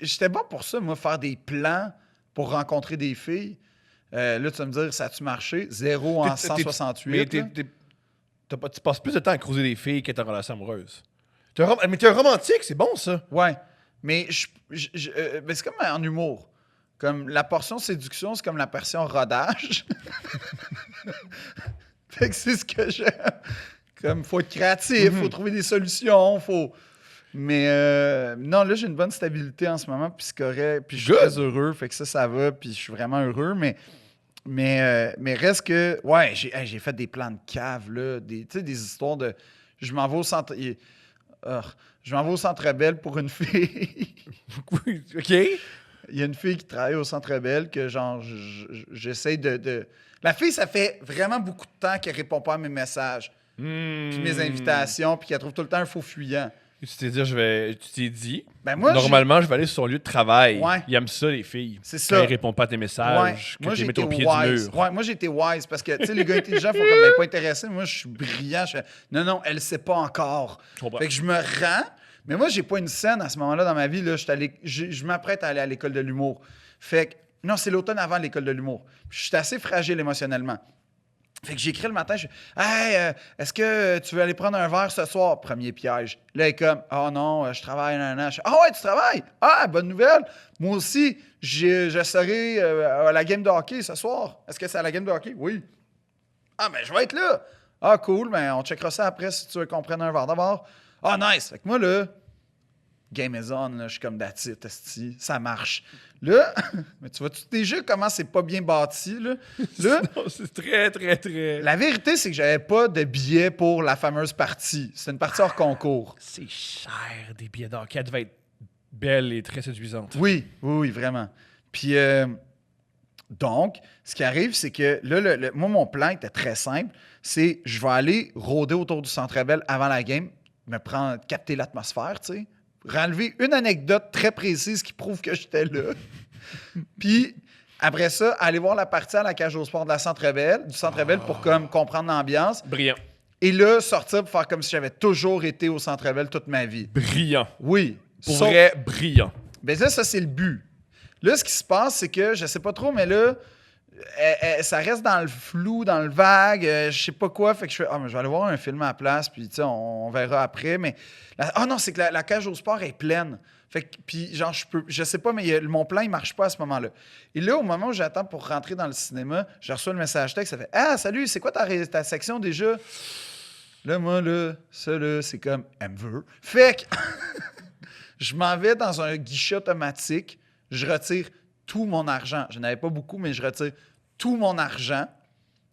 j'étais bon pour ça, moi, faire des plans pour rencontrer des filles. Là, tu vas me dire, ça a-tu marché? 0 en 168. Mais tu passes plus de temps à croiser des filles qu'être en relation amoureuse. Mais t'es un romantique, c'est bon, ça. Ouais. Mais ben, c'est comme en humour. Comme la portion séduction, c'est comme la portion rodage. Fait que c'est ce que j'aime. Comme, faut être créatif, faut trouver des solutions, faut... Mais non, là, j'ai une bonne stabilité en ce moment, puis c'est correct. Puis je suis très heureux, fait que ça va, puis je suis vraiment heureux, mais reste que... Ouais, j'ai fait des plans de cave, là, tu sais, des histoires de... Je m'en vais au centre... je m'en vais au Centre Bell pour une fille. Oui, OK. Il y a une fille qui travaille au Centre Bell que, genre, j'essaie de... La fille, ça fait vraiment beaucoup de temps qu'elle répond pas à mes messages, puis mes invitations, puis qu'elle trouve tout le temps un faux fuyant. Tu t'es dit, Ben moi, normalement, je vais aller sur son lieu de travail. Ouais. Ils aiment ça, les filles. C'est Quand ça. ils répondent pas à tes messages, Moi, que tu les mets j'étais au pied wise. du mur. Ouais, moi, j'étais wise parce que, tu sais, les gars intelligents font comme, ben, pas intéressés. Moi, je suis brillant. Je fais, non, elle sait pas encore. Je comprends. Fait que je me rends, mais moi, j'ai pas une scène à ce moment-là dans ma vie. Là, je m'apprête à aller à l'école de l'humour. Fait que, non, c'est l'automne avant l'école de l'humour. Je suis assez fragile émotionnellement. Fait que j'écris le matin, je fais hey, est-ce que tu veux aller prendre un verre ce soir? Premier piège. Là, elle est comme oh non, je travaille, nan. Ah ouais, tu travailles? Ah, bonne nouvelle. Moi aussi, je serai à la game de hockey ce soir. Est-ce que c'est à la game de hockey? Oui. Ah, ben je vais être là. Ah, cool, ben on checkera ça après si tu veux qu'on prenne un verre d'abord. Ah, nice. Fait que moi, là, game is on, là, je suis comme that's it, esti, ça marche. Là, mais tu vois déjà comment c'est pas bien bâti, là. Là, Non, c'est très, très, très... la vérité, c'est que j'avais pas de billets pour la fameuse partie. C'est une partie hors concours. C'est cher, des billets d'hockey. Elle devait être belle et très séduisante. Oui, vraiment. Puis, donc, ce qui arrive, c'est que là, moi, mon plan était très simple. C'est, je vais aller rôder autour du Centre Bell avant la game, capter l'atmosphère, tu sais, relever une anecdote très précise qui prouve que j'étais là. Puis, après ça, aller voir la partie à la cage au sport du Centre Bell pour comme comprendre l'ambiance. Brillant. Et là, sortir pour faire comme si j'avais toujours été au Centre Bell toute ma vie. Brillant. Oui. Pour vrai, brillant. Ben là, ça, c'est le but. Là, ce qui se passe, c'est que, je sais pas trop, mais là, ça reste dans le flou, dans le vague, je sais pas quoi. Fait que je fais, mais je vais aller voir un film à la place, puis tu sais, on verra après. Mais, non, c'est que la cage au sport est pleine. Fait que, puis genre, je sais pas, mais mon plan, il marche pas à ce moment-là. Et là, au moment où j'attends pour rentrer dans le cinéma, je reçois le message texte, ça fait, ah, salut, c'est quoi ta section déjà? Là, moi, là, ça, là, c'est comme, elle me veut. Fait que, je m'en vais dans un guichet automatique, je retire tout mon argent. Je n'avais pas beaucoup, mais je retire tout mon argent.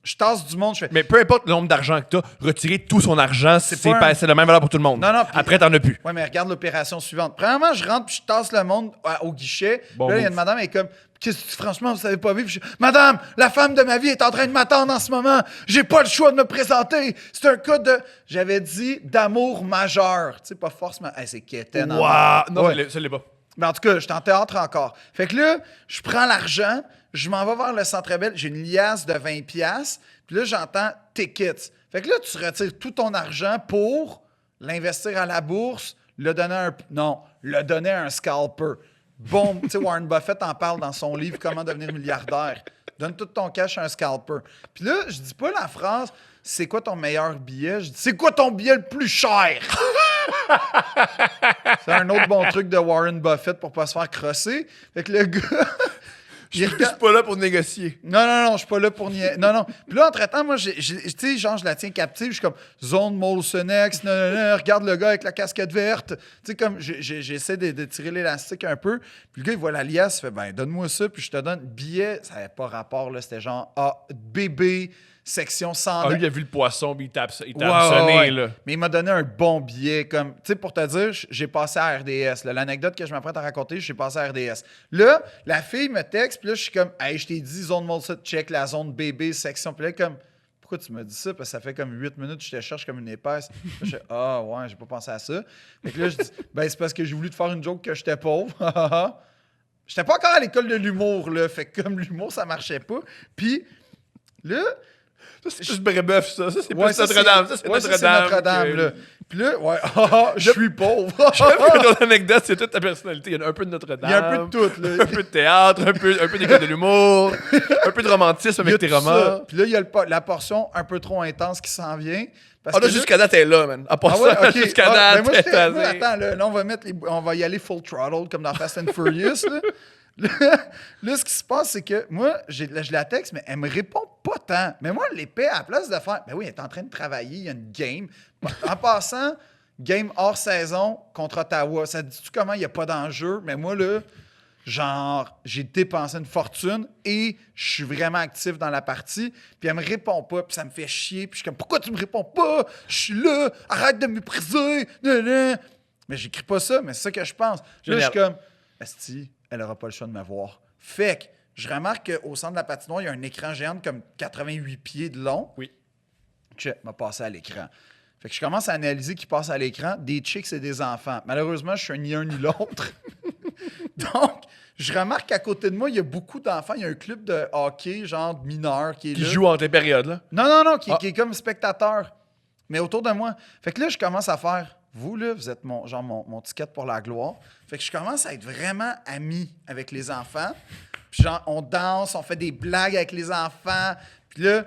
Je tasse du monde, je fais... Mais peu importe le nombre d'argent que tu as, retirer tout son argent, c'est la même valeur pour tout le monde. Non, après, t'en as plus. Oui, mais regarde l'opération suivante. Premièrement, je rentre puis je tasse le monde au guichet. Bon là, il y a une madame, elle est comme... Qu'est-ce que franchement, vous savez pas vivre? Madame, la femme de ma vie est en train de m'attendre en ce moment. J'ai pas le choix de me présenter. C'est un cas de... J'avais dit d'amour majeur. Tu sais, pas forcément... Hey, c'est quétaine. Waouh! Non, ouais. ça l'est pas. Mais en tout cas, je suis en théâtre encore. Fait que là, je prends l'argent, je m'en vais vers le Centre Bell, j'ai une liasse de 20$, puis là, j'entends tickets. Fait que là, tu retires tout ton argent pour l'investir à la bourse, le donner à un scalper. Bon, tu sais, Warren Buffett en parle dans son livre Comment devenir milliardaire. Donne tout ton cash à un scalper. Puis là, je dis pas la phrase « C'est quoi ton meilleur billet? » Je dis « C'est quoi ton billet le plus cher? » C'est un autre bon truc de Warren Buffett pour pas se faire crosser. Fait que le gars... Je suis pas là pour négocier. Non, je suis pas là pour nier. Non. Puis là, entre-temps, moi, tu sais, genre, je la tiens captive. Je suis comme, zone Molson X, regarde le gars avec la casquette verte. Tu sais, comme, j'essaie de tirer l'élastique un peu. Puis le gars, il voit la liasse, il fait, ben, donne-moi ça, puis je te donne billet. Ça n'avait pas rapport, là. C'était genre, bébé, section 100. Ah, lui, il a vu le poisson, puis il t'a absonné, ouais. là. Mais il m'a donné un bon billet. Comme, tu sais, pour te dire, j'ai passé à RDS. Là. L'anecdote que je m'apprête à raconter, j'ai passé à RDS. Là, la fille me texte, puis là, je suis comme, hey, je t'ai dit, zone Molson, check la zone bébé, section. Puis là, comme, pourquoi tu m'as dit ça? Parce que ça fait comme 8 minutes que je te cherche comme une épaisse. Là, je fais, ouais, j'ai pas pensé à ça. Fait que là, je dis, ben, c'est parce que j'ai voulu te faire une joke que j'étais pauvre. J'étais pas encore à l'école de l'humour, là. Fait que comme l'humour, ça marchait pas. Puis là, Ça, c'est juste Brébeuf, ça. Ça, c'est Ouais, plus Notre-Dame. Ça, c'est Notre-Dame. Notre-Dame, là. Puis là, ouais, je suis pauvre. J'aime que ton anecdote, c'est toute ta personnalité. Il y a un peu de Notre-Dame. Il y a un peu de tout, là. Un peu de théâtre, un peu d'école de l'humour, un peu de romantisme Il y a avec tes tout romans. ça. Puis là, il y a la portion un peu trop intense qui s'en vient. Parce Ah, là, que jusqu'à date, elle est là, man. À part Ah ouais, ça, ok. jusqu'à Ah, date, ben moi, elle est moi, basée. attends, là, on va y aller full throttle comme dans Fast and Furious. Là, ce qui se passe, c'est que moi, je la texte, mais elle me répond pas tant. Mais moi, l'épée, à la place de faire, ben oui, elle est en train de travailler, il y a une game. En passant, game hors saison contre Ottawa. Ça dit-tu comment il n'y a pas d'enjeu? Mais moi, là, genre, j'ai dépensé une fortune et je suis vraiment actif dans la partie. Puis elle me répond pas, puis ça me fait chier. Puis je suis comme, pourquoi tu me réponds pas? Je suis là, arrête de me mépriser. Mais j'écris pas ça, mais c'est ça que je pense. Là, je suis comme, asti, elle aura pas le choix de me voir. Fait que je remarque qu'au centre de la patinoire, il y a un écran géant de comme 88 pieds de long. Oui. Je m'a passé à l'écran. Fait que je commence à analyser qui passe à l'écran, des chicks et des enfants. Malheureusement, je suis ni un ni l'autre. Donc, je remarque qu'à côté de moi, il y a beaucoup d'enfants. Il y a un club de hockey, genre mineur, qui est Qui là. joue entre les périodes, là. Non, qui est comme spectateur. Mais autour de moi. Fait que là, je commence à faire, vous, là, vous êtes mon ticket pour la gloire. Fait que je commence à être vraiment ami avec les enfants. Puis genre, on danse, on fait des blagues avec les enfants. Puis là,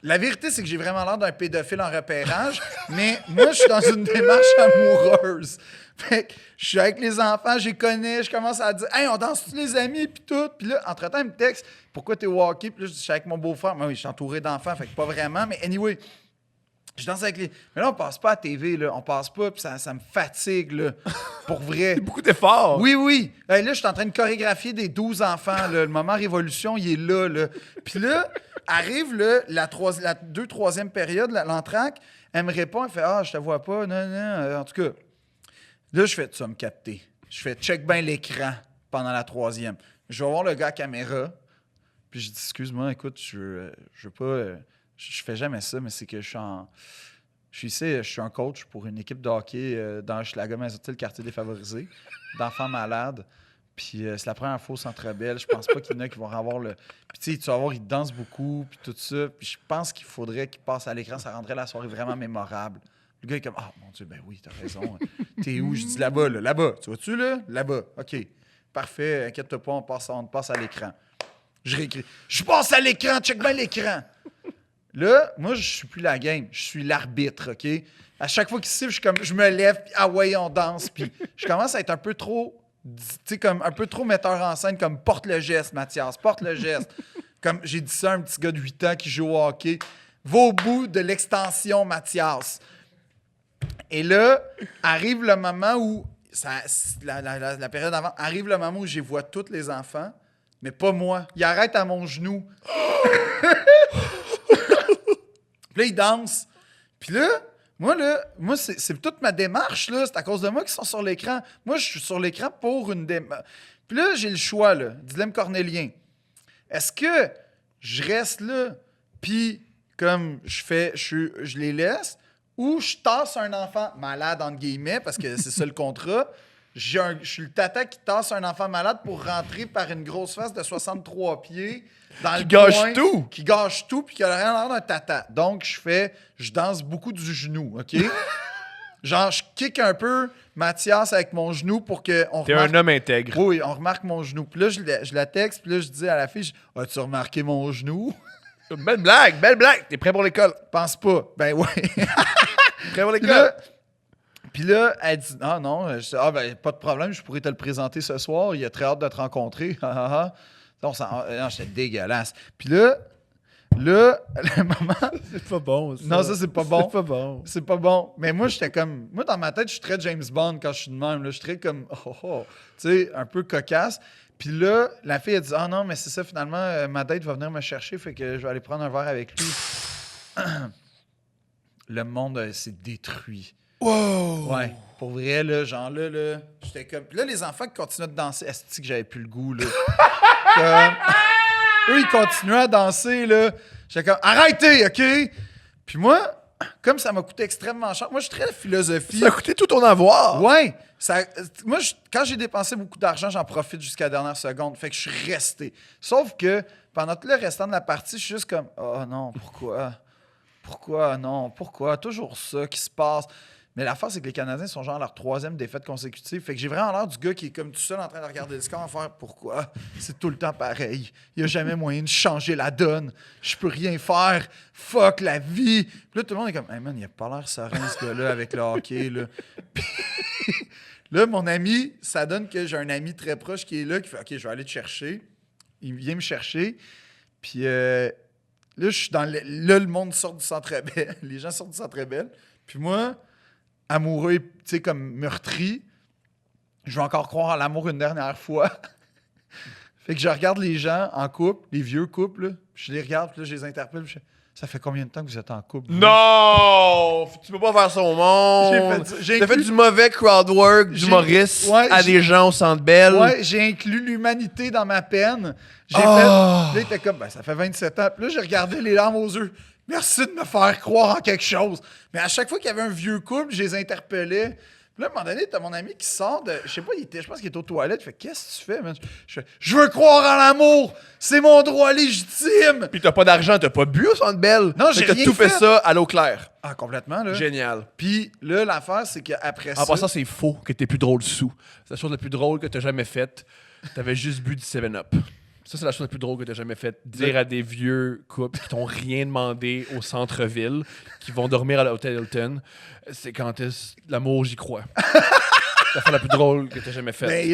la vérité, c'est que j'ai vraiment l'air d'un pédophile en repérage, mais moi, je suis dans une démarche amoureuse. Fait que je suis avec les enfants, je les connais, je commence à dire « Hey, on danse tous les amis, puis tout. » Puis là, entre-temps, il me texte « Pourquoi t'es au hockey? » Puis là, je dis « Je suis avec mon beau-frère. » Mais oui, je suis entouré d'enfants, fait que pas vraiment. Mais anyway, je danse avec les... Mais là, on passe pas à TV, là. On passe pas, puis ça me fatigue, là. Pour vrai. C'est beaucoup d'efforts. Oui. Là, je suis en train de chorégraphier des 12 enfants, là. Le moment révolution, il est là, là. Puis là, arrive là, la 2-3e période, l'entraque. Elle me répond, elle fait « Ah, je te vois pas. Non. En tout cas, là, je fais « Tu vas me capter. » Je fais « Check bien l'écran pendant la 3e. » Je vais voir le gars à caméra. Puis je dis « Excuse-moi, écoute, je veux pas... Je fais jamais ça, mais c'est que je suis un coach pour une équipe de hockey dans Hochelaga, Maisonneuve, le quartier défavorisé, d'enfants malades. Puis c'est la première fois au Centre Bell. Je pense pas qu'il y en a qui vont avoir le... Puis tu sais, tu vas voir, ils dansent beaucoup, puis tout ça. Puis je pense qu'il faudrait qu'ils passent à l'écran. Ça rendrait la soirée vraiment mémorable. Le gars est comme, ah, mon Dieu, ben oui, t'as raison. T'es où? Je dis là-bas, là. Là-bas. Tu vois-tu, là? Là-bas. OK. Parfait. Inquiète-toi pas, on passe à l'écran. Je réécris. Je passe à l'écran. Check bien l'écran. Là, moi, je suis plus la game. Je suis l'arbitre, OK? À chaque fois qu'il siffle, je me lève, puis ah ouais, on danse. Puis je commence à être un peu trop, tu sais, comme un peu trop metteur en scène, comme porte le geste, Mathias, porte le geste. Comme j'ai dit ça à un petit gars de 8 ans qui joue au hockey. Va au bout de l'extension, Mathias. Et là, arrive le moment où, la période avant, arrive le moment où je vois tous les enfants, mais pas moi. Ils arrêtent à mon genou. Puis là, ils dansent. Puis là, moi c'est toute ma démarche, là. C'est à cause de moi qu'ils sont sur l'écran. Moi, je suis sur l'écran pour une démarche. Puis là, j'ai le choix, là. Dilemme cornélien. Est-ce que je reste là, puis comme je les laisse, ou je tasse un enfant malade, entre guillemets, parce que c'est ça le contrat. Je suis le tata qui tasse un enfant malade pour rentrer par une grosse face de 63 pieds dans le coin, tout. qui gâche tout, puis qui a rien l'air d'un tata. Donc, je danse beaucoup du genou, OK? Genre, je kick un peu Mathias avec mon genou pour qu'on remarque... T'es un homme intègre. Oui, on remarque mon genou. Puis là, je la texte, puis là, je dis à la fille, as-tu remarqué mon genou? Belle blague. T'es prêt pour l'école? Pense pas. Ben ouais. Prêt pour l'école? Puis là, elle dit, ah non, ben pas de problème, je pourrais te le présenter ce soir, il a très hâte de te rencontrer. Non, j'étais dégueulasse. Puis là, le moment... C'est pas bon, ça. Non, ça, c'est pas bon. C'est pas bon. C'est pas bon. Mais moi, j'étais comme... Moi, dans ma tête, je suis très James Bond quand je suis de même. Là. Je suis très comme... Tu sais, un peu cocasse. Puis là, la fille, elle dit, ah non, mais c'est ça, finalement, ma date va venir me chercher, fait que je vais aller prendre un verre avec lui. Le monde s'est détruit. Wow! Ouais, pour vrai, là, genre là, j'étais comme... Puis là, les enfants qui continuaient de danser, est-ce que j'avais plus le goût, là? Eux, ils continuaient à danser, là. J'étais comme, arrêtez, OK? Puis moi, comme ça m'a coûté extrêmement cher. Moi, je suis très philosophie. Ça a coûté tout ton avoir. Ouais. Moi, quand j'ai dépensé beaucoup d'argent, j'en profite jusqu'à la dernière seconde. Fait que je suis resté. Sauf que pendant tout le restant de la partie, je suis juste comme, oh non, pourquoi? Pourquoi? Non, pourquoi? Toujours ça qui se passe. Mais l'affaire, c'est que les Canadiens sont genre à leur 3e défaite consécutive. Fait que j'ai vraiment l'air du gars qui est comme tout seul en train de regarder le score en faire pourquoi? C'est tout le temps pareil. Il n'y a jamais moyen de changer la donne. Je peux rien faire. Fuck la vie. Puis là, tout le monde est comme, hey man, il a pas l'air serein ce gars-là avec le hockey. Là. Puis là, mon ami, ça donne que j'ai un ami très proche qui est là, qui fait, OK, je vais aller te chercher. Il vient me chercher. Puis là, je suis dans le. Là, le monde sort du Centre Bell. Les gens sortent du Centre Bell. Puis moi, amoureux, tu sais, comme meurtri, je vais encore croire à l'amour une dernière fois. Fait que je regarde les gens en couple, les vieux couples, là, je les regarde, puis là, je les interpelle. Puis ça fait combien de temps que vous êtes en couple? Vous? Non! Tu peux pas faire ça au monde. T'as fait du mauvais crowd work d'humoriste à des gens au Centre Bell. Ouais, j'ai inclus l'humanité dans ma peine. J'ai fait... Là, il était comme, ça fait 27 ans. Puis là, j'ai regardé les larmes aux yeux. Merci de me faire croire en quelque chose. Mais à chaque fois qu'il y avait un vieux couple, je les interpellais. Puis là, à un moment donné, t'as mon ami qui sort de... Je sais pas, je pense qu'il est aux toilettes. Il fait, qu'est-ce que tu fais, man? Je fais, je veux croire en l'amour! C'est mon droit légitime! Puis t'as pas d'argent, t'as pas bu au Centre Bell. Non, j'ai rien T'as tout fait ça à l'eau claire. Ah, complètement, là. Génial. Puis là, l'affaire, c'est qu'après ça... En passant, c'est faux que t'es plus drôle sous. C'est la chose la plus drôle que t'as jamais faite. T'avais juste bu du 7-Up. Ça, c'est la chose la plus drôle que t'as jamais faite. Dire à des vieux couples qui t'ont rien demandé au centre-ville, qui vont dormir à l'hôtel Hilton, c'est quand l'amour, j'y crois. C'est la chose la plus drôle que t'as jamais faite. Mais